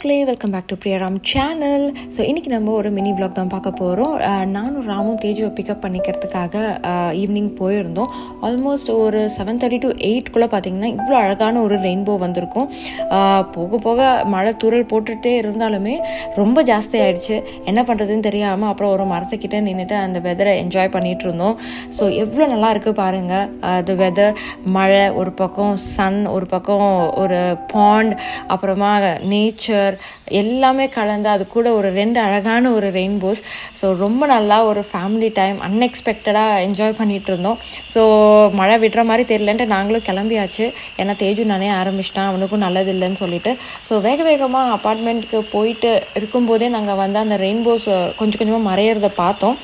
Welcome back to Priyaram channel. So இன்றைக்கி நம்ம ஒரு மினி விளாக் தான் பார்க்க போகிறோம். நானும் ராமும் தேஜுவை பிக்கப் பண்ணிக்கிறதுக்காக ஈவினிங் போயிருந்தோம். ஆல்மோஸ்ட் ஒரு 7:30 to 8 பார்த்திங்கன்னா இவ்வளோ அழகான ஒரு ரெயின்போ வந்திருக்கும். போக போக மழை தூறல் போட்டுகிட்டே இருந்தாலுமே ரொம்ப ஜாஸ்தி ஆகிடுச்சு. என்ன பண்ணுறதுன்னு தெரியாமல் அப்புறம் ஒரு மரத்துக்கிட்ட நின்றுட்டு அந்த வெதரை என்ஜாய் பண்ணிகிட்டு இருந்தோம். ஸோ எவ்வளோ நல்லா இருக்குது பாருங்கள். அது வெதர், மழை ஒரு பக்கம், சன் ஒரு பக்கம், ஒரு பாண்ட், அப்புறமா நேச்சர் எல்லாமே கலந்து அது கூட ஒரு 2 அழகான ஒரு ரெயின்போஸ். ஸோ ரொம்ப நல்லா ஒரு ஃபேமிலி டைம் அன்எக்ஸ்பெக்டடாக என்ஜாய் பண்ணிகிட்டு இருந்தோம். ஸோ மழை விடுற மாதிரி தெரியலன்ட்டு நாங்களும் கிளம்பியாச்சு. ஏன்னா தேஜு நானே ஆரம்பிச்சிட்டான், அவனுக்கும் நல்லது இல்லைன்னு சொல்லிட்டு. ஸோ வேக வேகமாக அப்பார்ட்மெண்ட்டுக்கு போயிட்டு இருக்கும்போதே நாங்கள் வந்து அந்த ரெயின்போஸ் கொஞ்சம் கொஞ்சமாக மறையிறத பார்த்தோம்.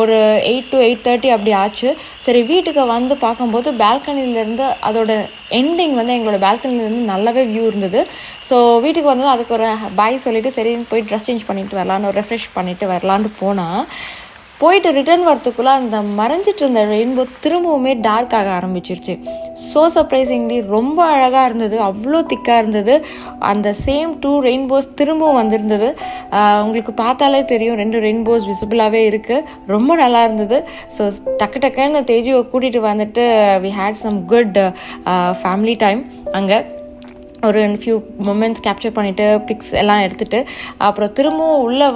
ஒரு 8 to 8:30 அப்படி ஆச்சு. சரி வீட்டுக்கு வந்து பார்க்கும்போது பால்கனிலேருந்து அதோட எண்டிங் வந்து எங்களோட பால்கனிலேருந்து நல்லாவே வியூ இருந்தது. ஸோ வீட்டுக்கு வந்து அதுக்கு ஒரு பாய் சொல்லிவிட்டு சரி போய் ட்ரெஸ் சேஞ்ச் பண்ணிட்டு வரலான்னு ஒரு ரெஃப்ரெஷ் பண்ணிவிட்டு வரலான்னு போனால், போயிட்டு ரிட்டர்ன் வரத்துக்குள்ளே அந்த மறைஞ்சிட்டு இருந்த ரெயின்போ திரும்பவுமே டார்க் ஆக ஆரம்பிச்சிருச்சு. ஸோ சர்ப்ரைசிங்லி ரொம்ப அழகாக இருந்தது, அவ்வளோ திக்காக இருந்தது. அந்த சேம் 2 ரெயின்போஸ் திரும்பவும் வந்திருந்தது. உங்களுக்கு பார்த்தாலே தெரியும் 2 ரெயின்போஸ் விசிபிளாகவே இருக்குது. ரொம்ப நல்லா இருந்தது. ஸோ டக்கு டக்குன்னு தேஜுவை கூட்டிகிட்டு வந்துட்டு we had some good family time. அங்கே ஒரு ஃபியூ மொமெண்ட்ஸ் கேப்சர் பண்ணிவிட்டு பிக்ஸ் எல்லாம் எடுத்துகிட்டு அப்புறம் திரும்பவும் உள்ளே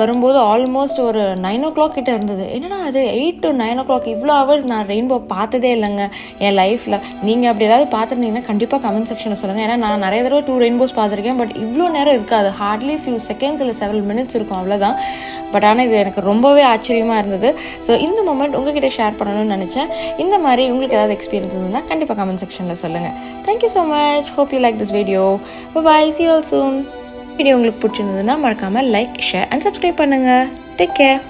வரும்போது ஆல்மோஸ்ட் ஒரு 9 கிட்ட இருந்தது. என்னடா அது 8 to 9 இவ்வளோ ஹவர்ஸ் நான் ரெயின்போ பார்த்ததே இல்லைங்க என் லைஃப்பில். நீங்கள் அப்படி ஏதாவது பார்த்துருந்தீங்கன்னா கண்டிப்பாக கமெண்ட் செக்ஷனில் சொல்லுங்கள். ஏன்னா நான் நிறைய தடவை 2 ரெயின்போஸ் பார்த்துருக்கேன், பட் இவ்வளோ நேரம் இருக்காது. ஹார்ட்லி ஃபியூ செகண்ட்ஸ் இல்லை several minutes இருக்கும், அவ்வளோதான். பட் ஆனால் இது எனக்கு ரொம்பவே ஆச்சரியமாக இருந்தது. ஸோ இந்த மொமெண்ட் உங்ககிட்ட ஷேர் பண்ணணும்னு நினச்சேன். இந்த மாதிரி உங்களுக்கு ஏதாவது எக்ஸ்பீரியன்ஸ் இருந்ததுன்னா கண்டிப்பாக கமெண்ட் செக்ஷனில் சொல்லுங்கள். Thank you so much. Hope you like this video. Bye, see you all soon. Video உங்களுக்கு பிடிச்சிருந்ததுன்னா மறக்காமல் லைக், ஷேர் அண்ட் சப்ஸ்கிரைப் பண்ணுங்கள். Take care.